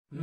Kisal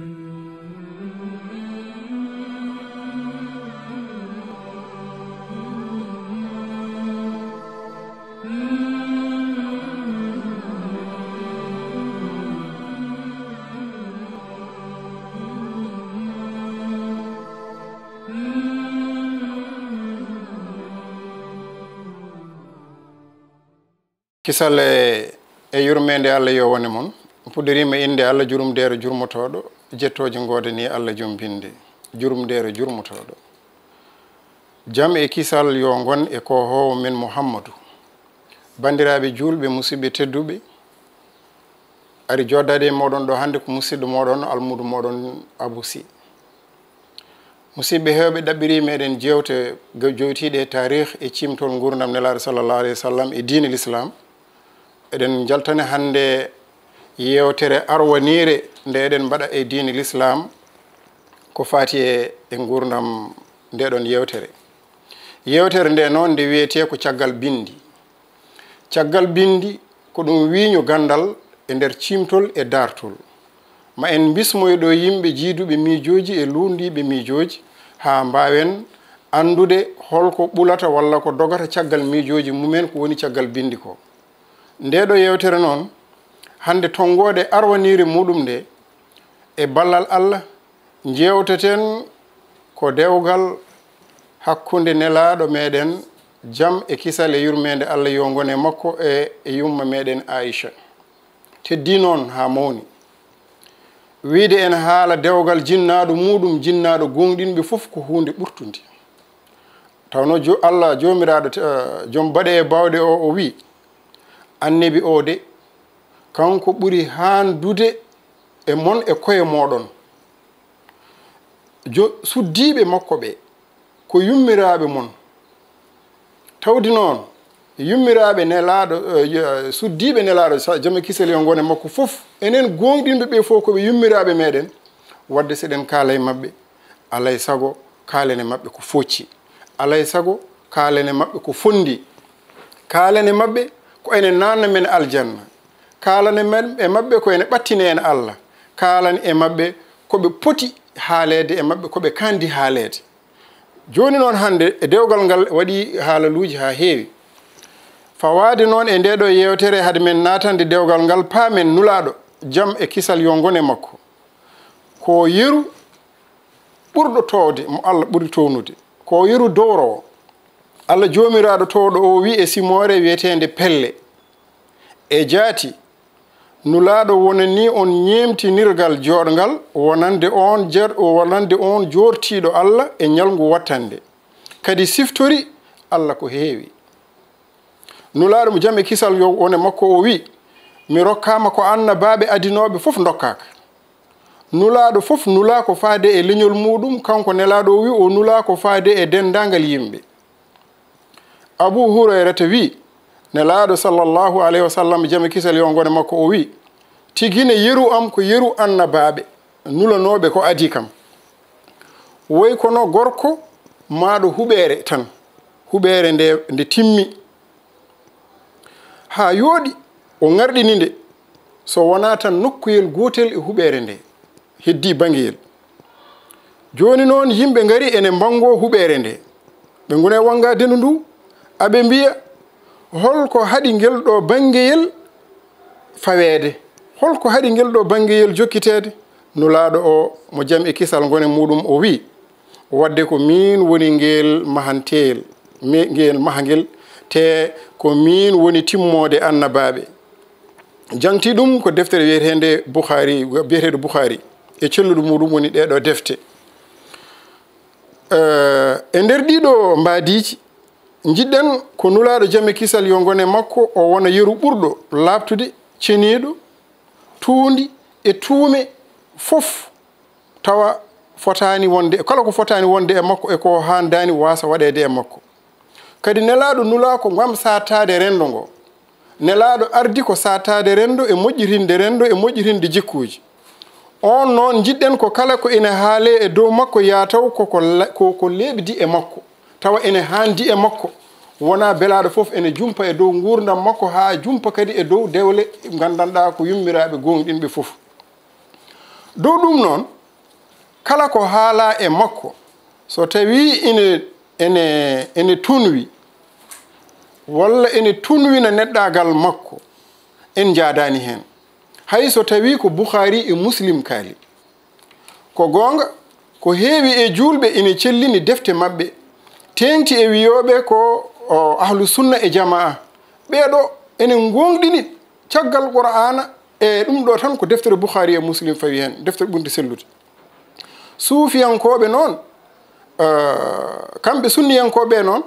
e yurmede Allah yo wone mon puɗɗorima inde Allah jurumdere jurmotoɗo jettoje godani Allah jumbinde jurumdere jurmotoɗo jam e kisal yo gon e ko howo men Muhammadu bandiraɓe julɓe musidɓe tedduɓe ari joddade moɗon ɗo hande ko musidɗo moɗon almudu moɗon Abou Sy musidɓe hewɓe ɗaɓɓiri meɗen jewte jowtiɗe e tarikh e cimtol gurdam nelaɗo sallallahu alayhi wa sallam e diine l'islam eɗen jaltane hande yewtere arwanire nde eɗen mbaɗa e diine l'islam ko fati e gurdam ndeɗon yewtere nde noon nde wiyete ko caggal bindi ko ɗum wiño gandal e nder cimtol e dartol ma en bismoyɗo yimɓe jiiduɓe miijoji e lundiɓe miijoji ha mbawen andude holko ɓulata walla ko dogata caggal miijoji mumen ko woni caggal bindi ko ndeɗo yewtere noon hande tongode arwanire muɗum nde e ballal Allah jewteten ko dewgal hakkunde nelaɗo meɗen jam e kisal e yurmede Allah yo gone makko e yumma meɗen Aysa teddi noon ha mawni wiide en haala dewgal jinnaɗo muɗum jinnaɗo gonɗinɓe fof ko hunde ɓurtude tawno Allah jomiraɗo joom baɗe e bawɗe o wi annabi o de kanko ɓuri handude e mon e koye moɗon suddiɓe makko ɓe ko yummiraɓe mon tawdi noon yummiraɓe nelaɗo suddiɓe nelaɗo jama kisel yo gone makko fof enen gonɗinɓe ɓe fof koɓe yummiraɓe meɗen wadde seɗen kaala e mabɓe alay saago kaalen e mabɓe ko focci alay saago kaalen e mabɓe ko fondi kaalen e mabɓe ko ene nanna men aljanna kalan e mabɓe ko ene ɓattine en Allah kalan e mabɓe koɓe poti haalede e mabɓe koɓe kandi haalede joni noon hande e dewgal ngal waɗi haalaluji ha heewi fawade noon e ndeɗo yewtere hade men natande dewgal ngal paamen nulaɗo jam e kisal yo gone makko ko yeru ɓurɗo towde mo Allah ɓuri townude ko yeru dowrowo Allah jomiraɗo towɗo o wi e simore wiyetende pelle e jaati nulaaɗo wonani on ñemtinirgal joɗgal wonande on jortiɗo Allah e ñalngu wattande kadi siftori Allah ko heewi nulaaɗo mo jam e kisal yo wone makko o wi mi rokkama ko annabaɓe adinoɓe fof dokkaka nulaaɗo fof nula ko faade e leñol muɗum kanko nelaɗo o wi o nula ko faade e dendagal yimɓe Abu Hurayrata wi nelaɗo sallallahu alayhi wa sallam jam e kisal yo gone makko o wi tigine yeru am ko yeru annabaɓe nulanoɓe ko adi kam woy kono gorko maɗo huɓere tan huɓere nde timmi ha yooɗi o garɗini nde so wona tan nokkuyel gotel e huɓere nde heddi bangeyel joni noon yimɓe gari ene bango huɓere nde ɓe gone wanga dendu ndu aɓe mbiya holko haɗi ngel ɗo bangeyel fawede holko haɗi ngel ɗo bangeyel jokkitede nulaaɗo o mo jam e kisal gone muɗum o wi wadde ko min woni ngel mahanteyel ngel mahangel te ko min woni timmode annabaɓe janti ɗum ko deftere wiyetede biyeteɗo Bukhari e celluɗo muɗum woni ɗeɗo defte e nder ɗiɗo mbadiji jiɗɗen ko nulaaɗo jam e kisal yo gone makko o wona yeru ɓurɗo labtude ceniɗo tuundi e tuume fof tawa fotani wonde kala ko fotani wonde e makko e ko handani wasa waɗede e makko kadi nelaɗo nula ko gam satade rendo ngo nelaɗo ardi ko satade rendo e moƴƴirinde rendo e moƴƴirinde jikkuji on noon jiɗɗen ko kala ko ene haale e dow makko yataw ko lebdi e makko tawa ene handi e makko wona belaɗo fof ene jumpa e dow gurdam makko ha jumpa kadi e dow dewle gandanɗa ko yummiraɓe gonɗinɓe fof dow ɗum noon kala ko haala e makko so tawi ene tunwi walla ene tunwina neɗɗagal makko en jaadani hen hay so tawi ko Bukhari e Muslim kaali ko gonga ko heewi e julɓe ene cellini defte maɓɓe tengti e wiyoɓe ko ahlu sunna e jamaa ɓeeɗo enen gonɗini caggal Qur'ana e ɗum ɗo tan ko deftere Bukhari e Muslim fawi hen deftere ɓurde sellude suufiyankoɓe noon kamɓe sunniyankoɓe noon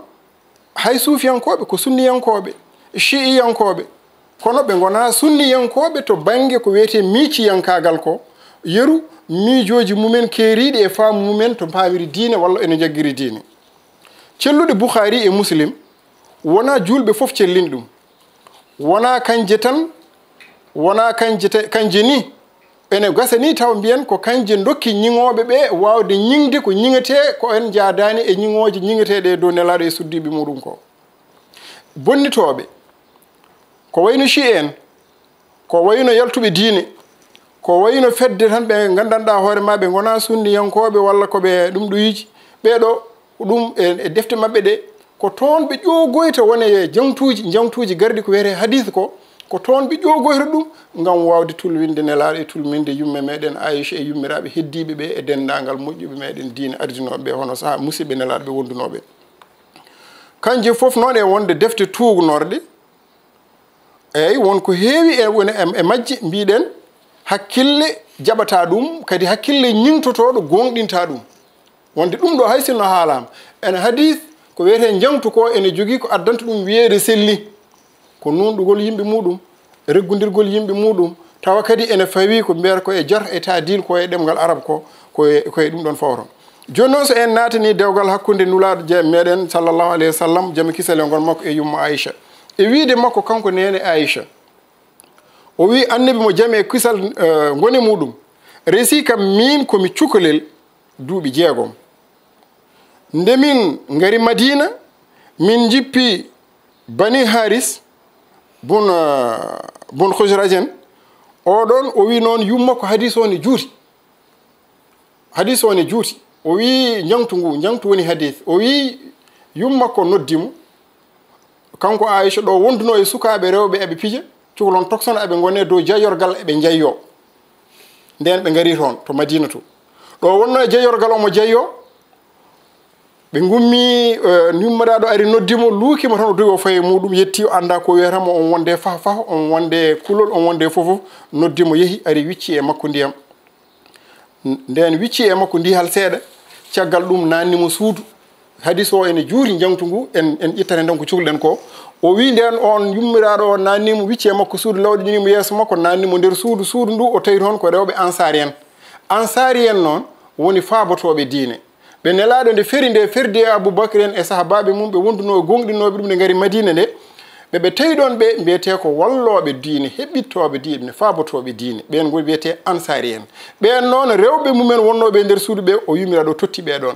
hay suufiyankoɓe ko sunniyankoɓe chi'iyankoɓe kono ɓe gona sunniyankoɓe to banggue ko wiyete miiciyankagal ko yeru miijoji mumen keeriɗi e faamu mumen to pamiri diine walla ene jagguiri diine cellude Bukhari e Muslim wona julɓe foof cellini ɗum wona kanje tan wona kanje ni ene gasa ni taw mbiyen ko kanje dokki ñiŋoɓe ɓe wawde ñiŋde ko ñiŋete ko en jaadani e ñiŋoje ñiŋeteɗe dow nelaɗo e suddiɓe muɗum ko bonnitoɓe ko wayno chi en ko wayno yaltuɓe diine ko wayno fedde tan ɓe gandanɗa hoore ma ɓe gona sunniyankoɓe walla koɓe ɗum ɗoyiji ɓeɗo ɗum e defte maɓɓe ɗe ko toon ɓe ƴogoyta wone e jangtuji garɗi ko wiyete hadith ko toon ɓe ƴogoyta ɗum ngam wawde tulwinde nelaɗo e tulminde yumme meɗen Aysa e yummiraɓe heddiɓe ɓe e dendagal moƴƴuɓe meɗen diine ardinoɓe ɓe hono saaha musidɓe nelaɗo ɓe wondunoɓe kanje foof noon e wonde defte tuugnorɗe eyyi wonko heewi e majje mbiɗen hakkille jaɓata ɗum kadi hakkille ñingtotoɗo gonɗinta ɗum wonde ɗum ɗo hay sinno haalama ene hadith ko wiyete jangtu ko ene jogui ko addanta ɗum wiyeede selli ko nunɗugol yimɓe muɗum reggodirgol yimɓe muɗum tawa kadi ene fawi ko mbiyata ko e jar e tadil ko e ɗemgal arab ko koye ɗum ɗon fawron joni noon so en natani dewgal hakkude nulaaɗo meɗen sallllahu alayhi wa sallam jaami kisale ngol makko e yummo Aysa e wiide makko kanko nene Aysa o wi annabi mo jaami e kisal gone muɗum resi kam min komi cukalel duuɓi 6 ndemin ngari Madina min jippi Bani Haris bun Khuzrajen oɗon o wi noon yumma ko hadis o ne juuti o wi jangtu woni hadis o wi yumma ko noddimo kanko Aysa ɗo wonduno e sukaɓe rewɓe eɓe pija cukalon toksono eɓe gone dow jayorgal eɓe jeyyo nden ɓe gari toon to Madina to ɗo wonno e jeyorgal omo jeyyo ɓe gummi yummiraɗo ari noddimo luukimo tan o dowi o faye muɗum yetti o anda ko wiyatamo on wonde faha on wonde kulol on wonde fofof noddimo yeehi ari wicci e makko ndiyam nden wicci e makko ndihal seeɗa caggal ɗum nannimo suudu hadis o ene juuri jangtu ngu en ƴettane nden ko cukalɗen ko o wi nden on yummiraɗo o nannimo wicci e makko suudu lawɗinimo yeeso makko nannimo nder suudu ndu o tawi toon ko rewɓe ansari en noon woni faabotoɓe diine ɓe nelaɗo nde feri nde ferdi e Aboubacry en e sahabaɓe mum ɓe wonduno gonɗinoɓe ɗum nde gari Madina nde ɓeɓe tawi ɗon ɓe mbiyete ko walloɓe diine heɓɓittoɓe diine faabotoɓe diine ɓen goni wiyete ansari en ɓen noon rewɓe mumen wonnoɓe nder suudu ɓe o yummiraɗo totti ɓeɗon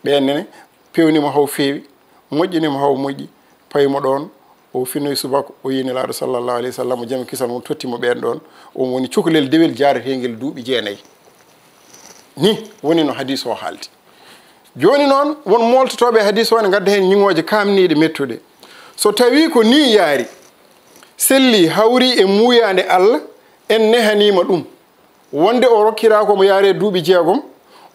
ɓenne pewnimo haw feewi moƴƴinimo haw moƴƴi paymo ɗon o finoye subaka o yi nelaɗo sallllahu alayhi wa sallam o jaami kisal mum tottimo ɓen ɗon on woni cukalel dewel jaretegel duuɓi 9 ni woni no hadis o haaldi joni noon won moltotoɓe hadis o ne gadda hen ñiŋoje kamniɗe mettuɗe so tawi ko ni yaari selli hawri e muuyande Allah en nehanima ɗum wonde o rokkira komo yaare duuɓi 6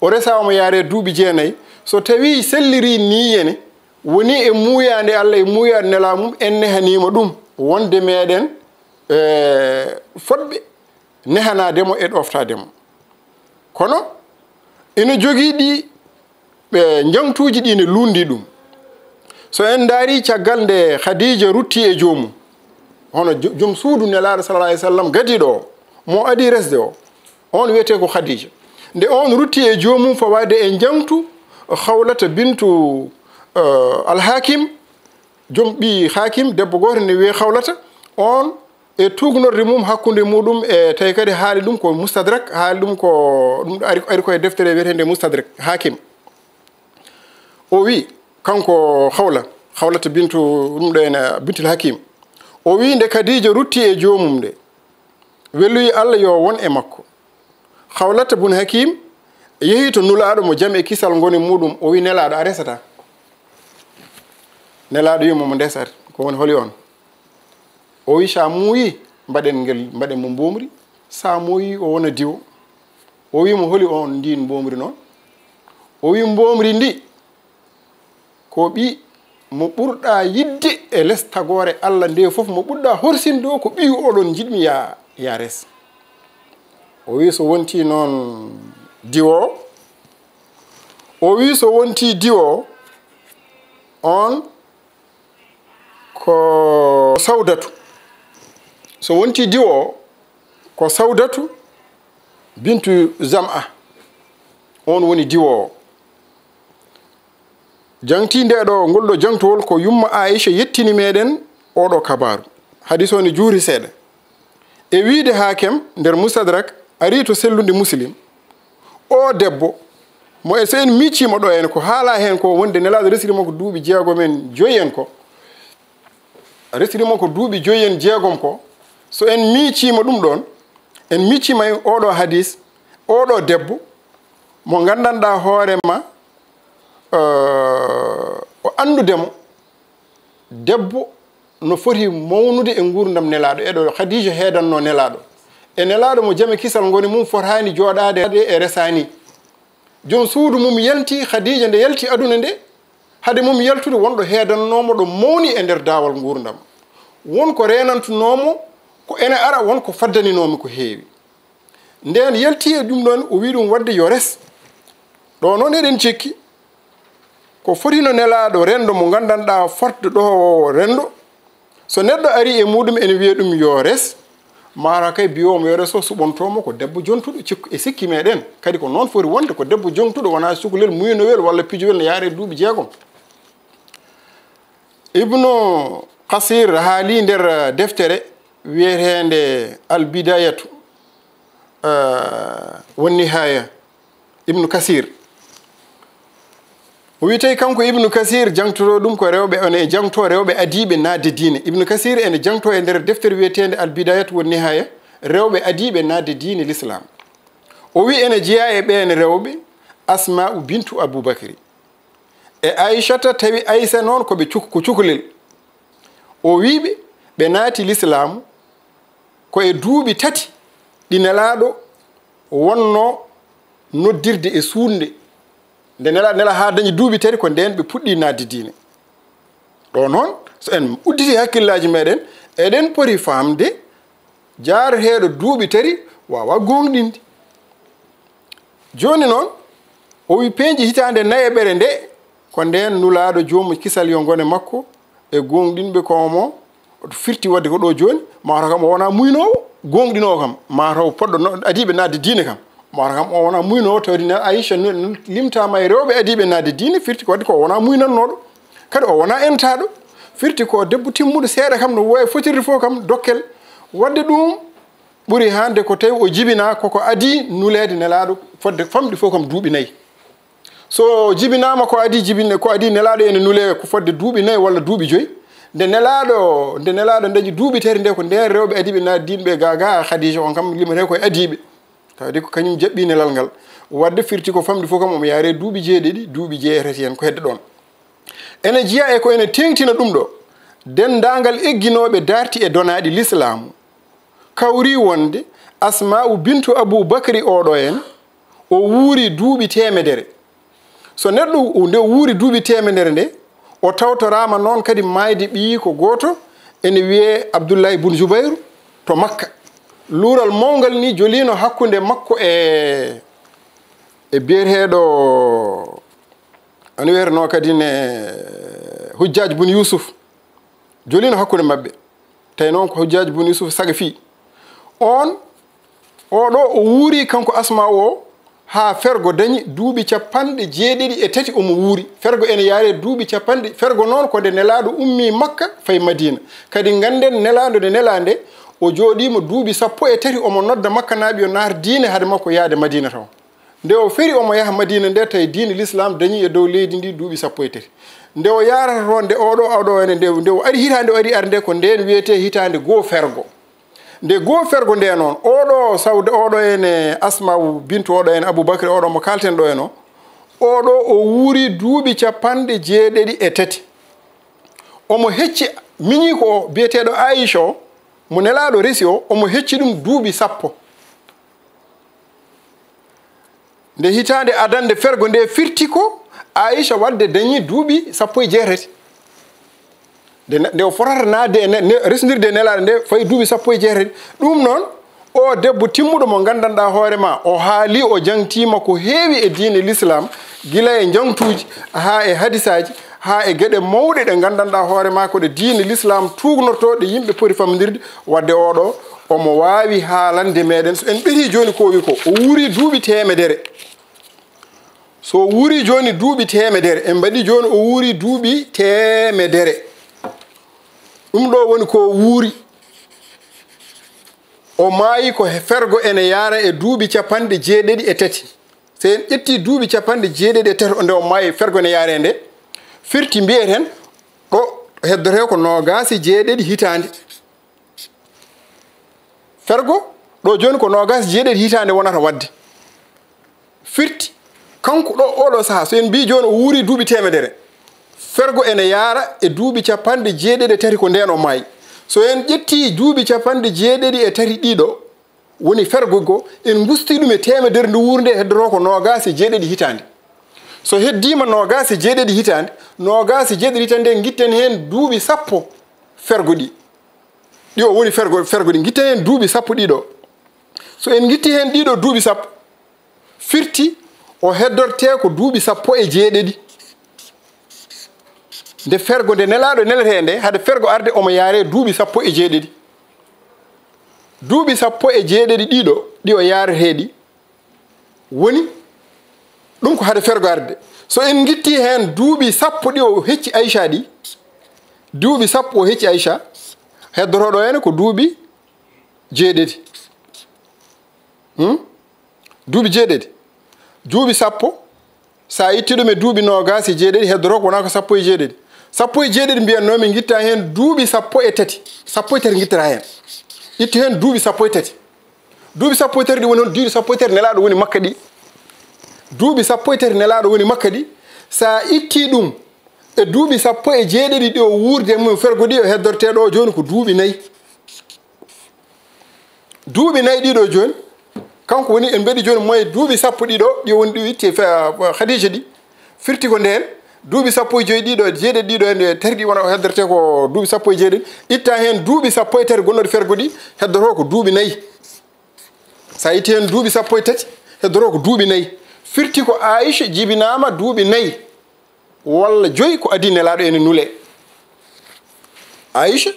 o resa omo yaare duuɓi 9 so tawi selliri niyene woni e muuyande Allah e muuyande nela mum en nehanima ɗum wonde meɗen fodɓe nehanademo e ɗoftademo kono ene jogui ɗi ɓe jangtuji ɗi ne lundi ɗum so en daari caggal nde Khadija rutti e joomum hono joom suudu nelaɗo sallallahu alayhi wa sallam gadiɗo o mo adi resde o on wiyete ko Khadija nde on rutti e joomum fawade e jangtu Khawlata bintu Al-Hakim joom ɓi Hakim debbo goto ne wiye Khawlata on e tugnorde mum hakkude muɗum e tawi kadi haali ɗum ko Mustadrak haali ɗum ko ɗum ari koye deftere wiyetende Mustadrak Hakim o wi kanko Khawlata bintu ɗum ɗo ene bintul Hakim o wi nde Khadija rutti e joomum nde welluyi Allah yo won e makko Hawlata bun Hakim yehi to nulaaɗo mo jam e kisal ngoni muɗum o wi nelaaɗo a resata. Nelaaɗo wimo mo ndesat ko woni holi on. O wi sa muuyi mbaɗen mo mbomri, sa muuyi o wona diwo. O wi mo holi on ndin mbomri noon. O wi mbomri ndi ko ɓi mo ɓurɗa yidde e les tagore Allah nde fof mo ɓurɗa horsinde o ko ɓi oɗon jiɗmi ya res. O wi so wonti noon diwo, o wi so wonti diwo on ko Sawdatu. So wonti diwo ko Sawdatu bintu Zam'a on woni diwo. Jangti ndeɗo ngolɗo jangtowol ko yumma Aysa yettini meɗen oɗo kabaru. Hadis o ne juuri seeɗa. E wiide Hakem nder Mustadrak ari to sellude Muslim. O debbo mo e so en miccima ɗo en ko haala hen ko wonde nelaɗo resirimo ko duuɓi jeegom en joyi en ko. Resirimo ko duuɓi joyi en jeegom ko. So en miccima ɗum ɗon, en miccima oɗo hadis, oɗo debbo mo gandanɗa hoorema o andudemo debbo no foti mawnude e gurdam nelaɗo eɗo Khadija heedanno nelaɗo e nelaɗo mo jame kisal ngoni mum fotani joɗade e resani jom suudu mum yalti Khadija nde yalti aduna nde hade mum yaltude wonɗo heedannomo ɗo mawni e nder dawal gurdam wonko renantunomo ko ene ara wonko faddaninomi ko heewi nden yalti e ɗum ɗon o wi ɗum wadde yo res ɗo noon eɗen cekki ko fotino nelaɗo rendo mo gandanɗa forte ɗo rendo so neɗɗo ari e muɗum ene wiya ɗum yo res mara kay biyomo yo res o suɓontomo ko debbo jontuɗo cikku e sikki meɗen kadi ko noon foti wonde ko debbo jontuɗo wona cukalel muynowel walla pijowel ne yaare duuɓi jeegom. Ibnu Kasir haali nder deftere wiyetende al bidayatu won nihaya Ibnu Kasir o wi tawi kanko Ibnu Kasir jangtoto ɗum ko rewɓe ene jangto rewɓe adiɓe nadde diine. Ibnu Kasir ene jangto e nder deftere wiyetende al bidayatu won nihaya rewɓe adiɓe nadde diine l'islam. O wi ene jeeya e ɓen rewɓe Asma'u bintu Aboubacry e Aishata tawi Aysa noon koɓe ko cukalel. O wiɓe ɓe naati l'islamu ko e duuɓi tati ɗi nelaɗo wonno noddirde e suunde nde nela ha dañi duuɓi tati ko nden ɓe puɗɗi nadde diine. Ɗo noon so en udditi hakkillaji meɗen eɗen poti famde jaareteɗo duuɓi tati wawa gonɗinde. Joni noon o wi peeji hitande nayi ɓere nde ko nden nulaaɗo jomum kisal yo gone makko e gonɗinɓe komo firti wadde ko ɗo joni mataw kam o wona muynowo gonɗinowo kam mataw poɗɗo adiɓe nadde diine kam mataw kam o wona muynowo tawdi Aisha limtama e rewɓe adiɓe nadde diine firti ko wadde ko wona muynannoɗo kadi o wona entaɗo firti ko debbo timmuɗo seeɗa kam no wowi fotirde fof kam dokkel wadde ɗum ɓuuri hande ko tawi o jibina koko adi nulede nelaɗo fodde famɗi fof kam duuɓi nayyi. So jibinama ko adi jibine ko adi nelaɗo ene nule ko fodde duuɓi nayyi walla duuɓi joyyi nde nelaɗo dañi duuɓi tati nde ko nden rewɓe adiɓe nadde diine ɓe gaga Khadija on kam limate koye adiɓe tawde ko kañum jaɓɓi nelal ngal wadde firti ko famɗi fof kam omo yaare duuɓi jeeɗiɗi duuɓi jeetati hen ko hedde ɗon. Ene jiiya e ko ene tengtina ɗum ɗo dendagal egginoɓe darti e donaɗi l'islamu kawri wonde Asma'u bintu Aboubacry oɗo en o wuuri duuɓi temedere. So neɗɗo nde wuuri duuɓi temedere nde o tawtorama noon kadi mayde ɓiyi ko goto ene wiye Abdoullahi bun Zoubayru to Makka. Luural mawgal ni jolino hakkude makko e biyeteɗo ano wiyeteno kadi ne Hujjaj bun Yusuf jolino hakkude mabɓe tawi noon ko Hujjaj bun Yusuf saga fi on oɗo o wuuri kanko Asma o ha fergo dañi duuɓi capanɗe jeeɗiɗi e tati omo wuuri fergo ene yaare duuɓi capanɗe fergo noon ko nde nelaɗo ummi Makka fayi Madina kadi ganden nelaɗo nde nelande o jooɗima duuɓi sappo e tati omo nodda Makka naaɓe yo naata diine hade makko yaade Madina taw nde o feri omo yaha Madina nde tawi diine l'islam dañi e dow leydi ndi duuɓi sappo e tati nde o yarata toon nde oɗo ene nde o ari hitande o ari arde ko nden wiyete hitande goo fergo nde goo fergo nde noon oɗo sawde oɗo ene Asma bintu oɗo ene Aboubacry oɗo mo kalten ɗo en o oɗo o wuuri duuɓi 93 omo hecci miñi ko biyeteɗo Aysa o mo nelaɗo resi o omo hecci ɗum duuɓi 10 nde hitande adande fergo nde firti ko Aysa wadde dañi duuɓi 16 nde o fotata nadde e resdirde nelaɗo nde fayi duuɓi 16 ɗum noon o debbo timmuɗo mo gandanɗa hoorema o haali o jangtima ko heewi e diine l'islam gila e jangtuji ha e hadisaji ha e gueɗe mawɗe ɗe gandanɗa hoorema ko ɗe diine l'islam tugnortoɗe yimɓe poti famdirde wadde oɗo omo wawi haalande meɗen so en ɓeeti joni ko wi ko o wuuri duuɓi 100 so o wuuri joni duuɓi 100 en mbaɗi joni o wuuri duuɓi 100 ɗum ɗo woni ko wuuri o maayi ko fergo ene yaara e duuɓi 93 so en ƴetti duuɓi 93 nde o maayi fergo ne yaare nde firti mbiyeten ɗo heddote ko 27 hitande fergo ɗo joni ko 27 hitande wonata wadde firti kanko ɗo oɗo saaha so en mbi joni o wuuri duuɓi 100 fergo ene yaara e duuɓi 93 ko nden o maayi so en ƴetti duuɓi 93 ɗiɗo woni fergo go en gusti ɗum e 100 nde wuurde heddoto ko 27 hitande so heddima 27 hitande 27 hitande guitten hen duuɓi 10 fergo ɗi o woni fergo ɗi guitten hen duuɓi 10 ɗiɗo so en guitti hen ɗiɗo duuɓi 10 firti o heddorte ko duuɓi 17 nde fergo nde nelaɗo nelete nde hade fergo arde omo yaare duuɓi 17 duuɓi 17 ɗiɗo ɗi o yaareteɗi woni ɗum ko hade fergo arde so en guitti hen duuɓi 10 ɗi o hecci Aysa ɗi duuɓi 10 o hecci Aysa heddoroɗo ene ko duuɓi 9 duuɓi 9 duuɓi 10 sa itti ɗum e duuɓi 27 heddoro ko wona ko 17 17 mbiyanno min guitta hen duuɓi 13 13 guittata hen itti hen duuɓi 13 duuɓi 13 ɗi woni hon duuɓi 13 nelaɗo woni makka ɗi duuɓi 13 nelaɗo woni makka ɗi sa itti ɗum e duuɓi 17 ɗi o wuurde mum fergo ɗi o heddorteɗo joni ko duuɓi 4 duuɓi 4 ɗiɗo joni kanko woni en mbeɗi joni moye duuɓi 10 ɗiɗo ɗi woni ɗi itti Khadija ɗi firti ko nden duuɓi 15 ɗiɗo 9 ɗiɗo ende tati ɗi wona o heddorte ko duuɓi 19 itta hen duuɓi 13 gonnoɗe fergo ɗi heddoto ko duuɓi 4 sa itti hen duuɓi 13 heddoto ko duuɓi 4 firti ko Aysa jibinama duuɓi 4 walla 5 ko adi nelaɗo ene nule Aysa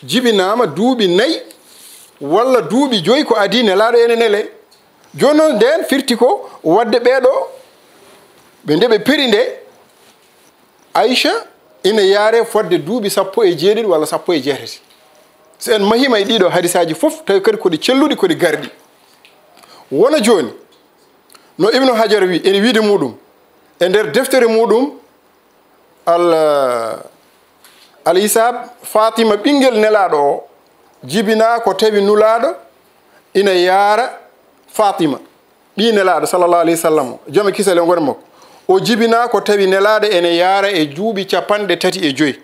jibinama duuɓi 4 walla duuɓi 5 ko adi nelaɗo ene nele joni noon nden firti ko wadde ɓeɗo ɓe nde ɓe peri nde Aysa ina yaare fodde duuɓi 17 walla 18 so en mahima e ɗiɗo hadisaji fof tawi kadi koɗi celluɗi koɗi garɗi wona joni no Ibnu Hajar wi ene wiide muɗum e nder deftere muɗum al hisab Fatima ɓinguel nelaɗo o jibina ko tawi nulaaɗo ina yaara Fatima ɓi nelaɗo sallallahu alayhi wa sallam o joome kisale o gon makko o jibina ko tawi nelaɗo ene yaara e duuɓi 35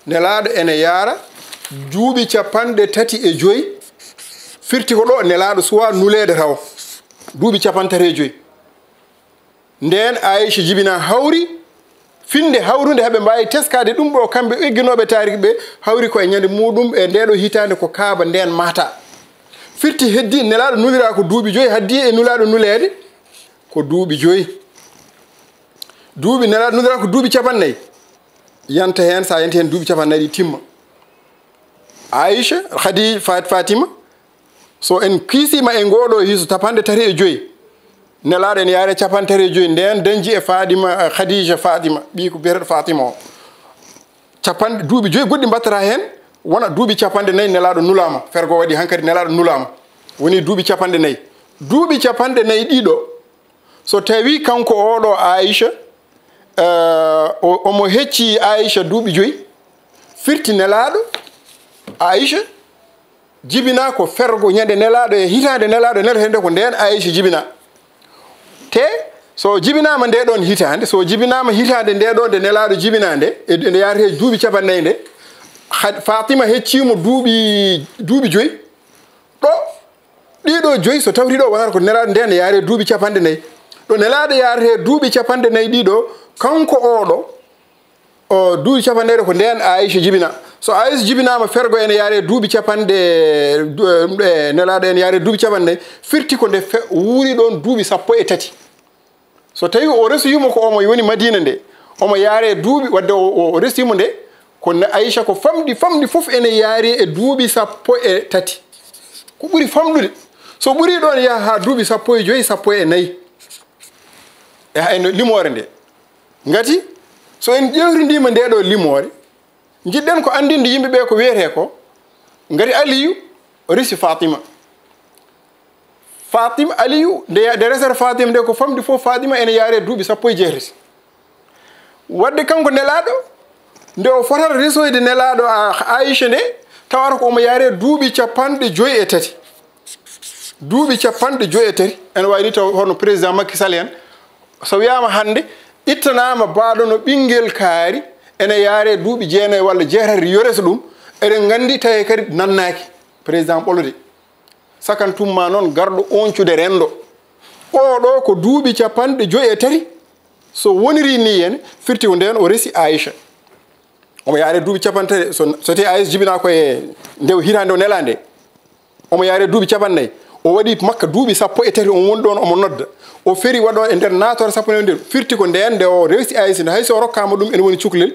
nelaɗo ene yaara duuɓi 35 firti ko ɗo nelaɗo suwa nulede taw duuɓi 35 nden Aysa jibina hawri finde hawrude haɓe mbawi teskade ɗum ɗo kamɓe egginoɓe taariki ɓe hawri koye ñande muɗum e ndeɗo hitande ko kaaba nden mata firti heddi nelaɗo nulira ko duuɓi 5 haddi e nulaɗo nulede ko duuɓi 5 duuɓi nelaɗo nulira ko duuɓi 40 yanta hen sa yanti hen duuɓi 40 timma Aysa Khadi Fatima so en kiisima e ngoɗo hiso 35 nelaɗo en yaare 35 nden dañji e Fadima Khadija Fatima ɓi ko biyeteɗo Fatima o duuɓi 5 goɗɗi mbattata hen wona duuɓi 40 nelaɗo nulama fergo waɗi hankkadi nelaɗo nulama woni duuɓi 40 duuɓi 40 ɗiɗo so tawi kanko oɗo Aysa omo hecci Aysa duuɓi 5 firti nelaɗo Aysa jibina ko fergo ñande nelaɗo e hitande nelaɗo nder hende ko nden Aysa jibina te so jibinama nde ɗon hitande so jibinama hitande nde ɗo nde nelaɗo jibinande nde yarate duuɓi capannayyi nde Fatima heccimo duuɓi joyyi ɗo ɗiɗo joyyi so tawri ɗo wonata ko nelaɗo nde ne yaare duuɓi capanɗe nayyi ɗo nelaɗo yarate duuɓi capanɗe nayyi ɗiɗo kanko oɗo o duuɓi capanɗe ɗe ko nden Aysa jibina so Aysa jibinama fergo ene yaare duuɓi capanɗe nelaɗo ene yaare duuɓi capanɗe nayyi firti ko nde wuuri ɗon duuɓi 13 so tawi o resuyimo ko omo woni Madina nde omo yaare duuɓi wadde o resuyimo nde ko Aysa ko famɗi fof ene yaari e duuɓi 13 ko ɓuri famɗude so ɓuri ɗon yaha ha duuɓi 15 14 eno limore nde ngati so en ƴewridima nde ɗo limore jiɗɗen ko andinde yimɓeɓe ko wiyete ko ngati Aliyu o resi Fatima Aliyu nde resata Fatima nde ko famɗi fof Fatima ene yaare duuɓi 16 wadde kanko nelaɗo nde o fotata resoyde nelaɗo Aysa nde tawata ko omo yaare duuɓi 53 duuɓi 53 ene wawi ni taw hono président Macky Sall en so wiyama hande ittanama baɗo no ɓinguel kaari ene yaare duuɓi 9 walla 6 yoresa ɗum eɗen gandi tawi kadi nannaki président ɓolode sakantumma noon garɗo oncude rendo oɗo ko duuɓi 53 so woniri ni hen firti ko nden o resi Aysa omo yaare duuɓi 53 so tawi Aysa jibina koye nde hitande o nelande omo yaare duuɓi 50 o waɗi makka duuɓi 13 on woni ɗon omo nodda o feri waɗo e nder natore 19 firti ko nden nde o resi Aysa nde hayso rokkama ɗum ene woni cukalel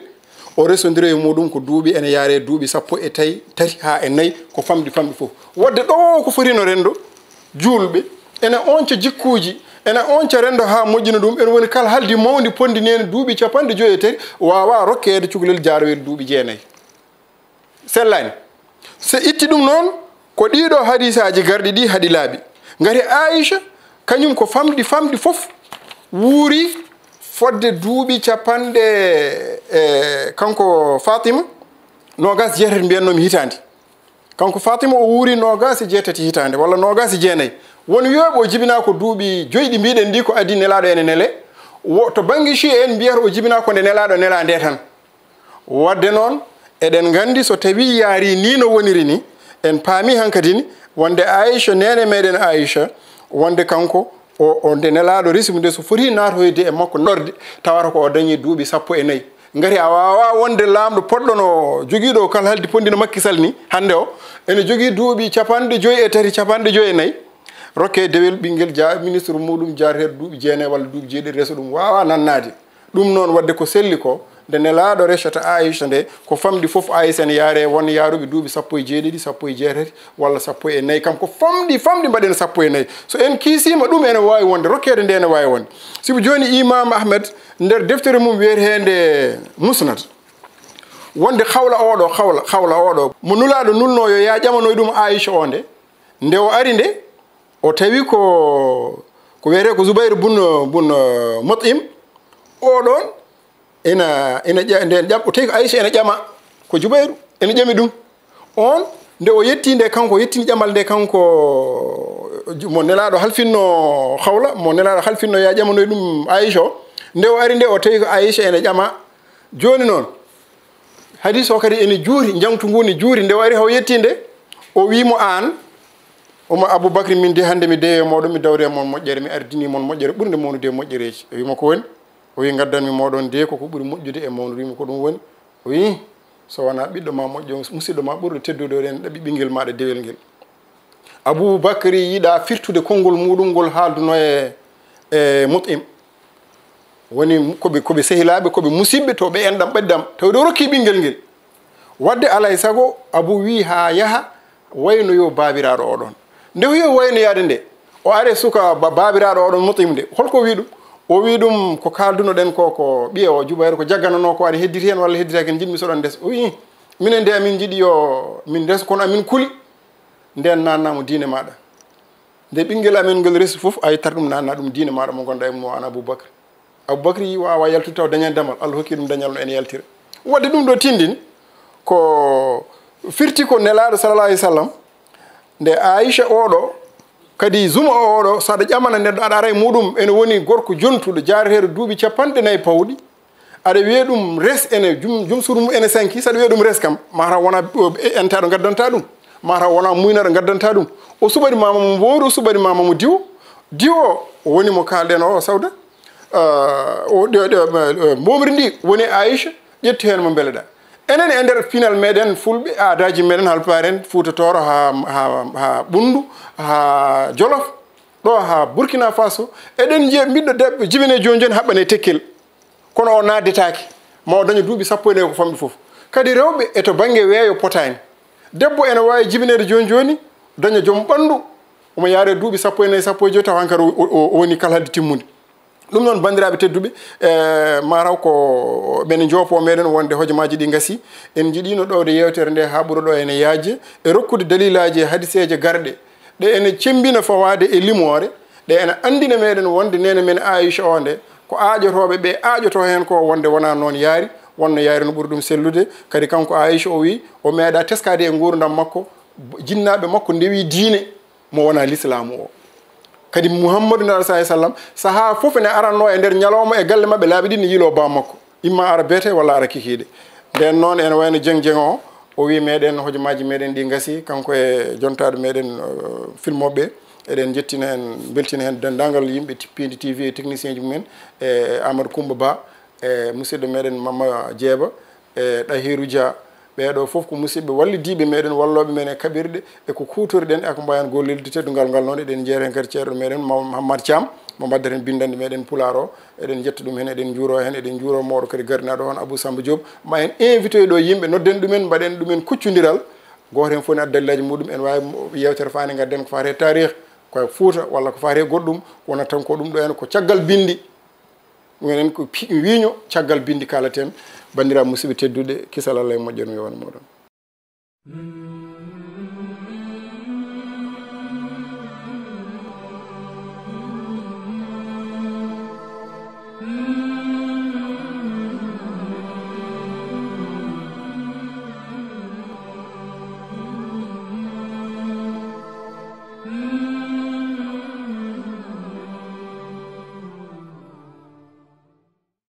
o resodiri e muɗum ko duuɓi ene yaare duuɓi 13 ha e 4 ko famɗi fof wadde ɗo ko forino rendo julɓe ene onca jikkuji ene onca rendo ha moƴƴina ɗum ene woni kala haldi mawdi pondi nene duuɓi 53 wawa rokkede cukalel jaroyde duuɓi 9 sellani so itti ɗum noon ko ɗiɗo hadisaji garɗi ɗi haaɗi laaɓi ngati Aysa kañum ko famɗi fof wuuri fodde duuɓi kanko Fatima nogas 6 mbiyannomi hitande kanko Fatima o wuuri nogas 6 hitande walla nogas 9 won wiyoɓe o jibina ko duuɓi 5 ɗi mbiɗen ndi ko adi nelaɗo ene nele to banggue chi en mbiyata o jibina ko nde nelaɗo nela nde tan wadde noon eɗen gandi so tawi yaari ni no woniri ni en paami hankadi ni wonde Aysa nene meɗen Aysa wonde kanko o nde nelaɗo resimu nde so foti natoyde e makko norde tawata ko o dañi duuɓi 14 ngati a wawa wonde lamɗo poɗɗo no joguiɗo kala haldi pondino Macky Sall ni hande o ene jogui duuɓi 53 54 rokke dewel ɓinguel ministre muɗum jarete duuɓi 9 walla duuɓi 7 resa ɗum wawa nannade ɗum noon wadde ko selli ko nde nelaɗo resata Aysa nde ko famɗi fof Aysa ne yaare won yaaruɓe duuɓi 17 16 walla 14 kam ko famɗi mbaɗen 14 so en kiisima ɗum ene wawi wonde rokkede nde ene wawi wonde sibu joni Imam Ahmed nder deftere mum wiyetede Musnad wonde hawla oɗo mo nulaaɗo nulno yo ya ƴamanoy ɗum Aysa o nde o ari nde o tawi ko wiyete ko Zubayr bun Mut'im oɗon nden ƴam o tawi ko Aysa ene ƴama ko Zubayru ene ƴami ɗum on nde o yetti nde kanko yettini ƴamal nde kanko mo nelaɗo halfinno hawla mo nelaɗo halfinno ya ƴamanoy ɗum Aysa o nde o ari nde o tawi ko Aysa ene ƴama joni noon hadis o kadi ene juuri jangtu ngu ne juuri nde o ari haw yetti nde o wimo an omo Aboubacry min de hande mi dewe moɗon mi dawre mon moƴƴere mi ardini mon moƴƴere ɓurde mawnude moƴƴereji o wimo ko woni o wi gaddanmi moɗon de koko ɓuuri moƴƴude e mawnude wimo ko ɗum woni o wi so wona ɓiɗɗo ma moƴƴo musidɗo ma ɓurɗo teddude oɗen ɗaɓi ɓinguel maɗa dewel ngel Aboubacry yiɗa firtude konngol muɗum ngol haalduno e Mut'im woni koɓe sehilaɓe koɓe musidɓe to ɓe enɗam ɓaddam tawi ɗo rokki ɓinguel ngel wadde alay saago Abou wi ha yaaha waynoyo babiraɗo oɗon nde yo waynoyade nde o are suka babiraɗo oɗon Mut'im nde holko wi ɗum o wi ɗum ko kalduno ɗen ko ɓiye o Jubayru ko jagganono ko aɗa hedditi hen walla hedditaki en jiɗmi soɗon ndes o wi minen de amin jiiɗi yo min ndes kono amin kuuli nden nannamo diine maɗa nde ɓinguel amen ngel resi foof a yettat ɗum nanna ɗum diine maɗa mo gonɗa e mum an Aboubacry Aboubacry wawa yaltude taw dañani damal Allah hokki ɗum dañal no ene yaltira wadde ɗum ɗo tindini ko firti ko nelaɗo sallallah alih w sallam nde Aysa oɗo kadi zuma oɗo saɗa ƴamana neɗɗo aɗa ara e muɗum ene woni gorko jontuɗo jaareteɗo duuɓi 40 pawɗi aɗa wiya ɗum res ene jum suru mum ene sanki saɗa wiya ɗum res kam mataw wona entaɗo gaddanta ɗum mataw wona muynaɗo gaddanta ɗum o suɓaɗi mama mo mbowru o suɓaɗi mama mo diwo diwo woni mo kalɗen o sawda momri ndi woni Aysa ƴettu hen mo beleɗa enen e nder pinal meɗen fulɓe aadaji meɗen halpare en Fuutatoro ha ɓundu ha Jolof ɗo ha Burkina Faso eɗen jiya ɓiɗɗo debbo jibine joni haɓɓane tekkel kono o naddetake ma o daña duuɓi 14 ko famɗi foof kadi rewɓe e to banggue weeyo potani debbo ene wawi jibinede joni daña joom ɓandu omo yaare duuɓi 14 taw hankkadi o woni kala hadde timmude ɗum noon bandiraɓe tedduɓe mataw ko ɓene joopo meɗen wonde hojomaji ɗi gasi en jiiɗino ɗowde yewtere nde ha ɓuura ɗo ene yaaje e rokkude dalilaji e hadiseje garɗe ɗe ene cembina fawade e limore ɗe ene andina meɗen wonde nene men Aysa o nde ko aajotoɓe ɓe aajoto hen ko wonde wona noon yaari wonno yaari no ɓuuri ɗum sellude kadi kanko Aysa o wi o meeɗa teskade e gurdam makko jinnaɓe makko ndewi diine mo wona l'islamu o kadi Muhammadou sallallahu alaihi wasallam saha fof ne aranno e nder ñalawma e galle mabɓe laaɓi ɗi ne yilo ba makko imma ara beete walla ara kikiɗe nden noon ene wayno jeng o wi meɗen hojomaji meɗen ɗi gasi kanko e jontaɗo meɗen filmoɓe eɗen jettina hen beltina hen dendagal yimɓe Tippidi TV e technicien ji mumen e Amadou Coumba Ba e musidɗo meɗen Mama Dieba e Ɗahirou Dia ɓeɗo foof ko musidɓe wallidiɓe meɗen walloɓe men e kaɓirɗe eko kutoriɗen eko mbayan gollilde teddugal ngal noon eɗen jeere hen kadi ceerɗo meɗen Mamadou Thiam mo mbaddaten bindande meɗen Pulaar o eɗen jetta ɗum hen eɗen juuro hen eɗen juuro mawɗo kadi garnaɗo on Abou Samba Diop ma en invité ɗo yimɓe nodden ɗumen mbaɗen ɗumen kuccodiral goto hen fof ne adda dalilaji muɗum en wawi yewtere fani gadden ko fate e tarih koye Fouta walla ko fate e goɗɗum wona tan ko ɗum ɗo hen ko caggal bindi minen ko wiño caggal bindi kalaten bandiraɓe musidɓe tedduɗe kisal Allah e moƴƴere mi wona moɗon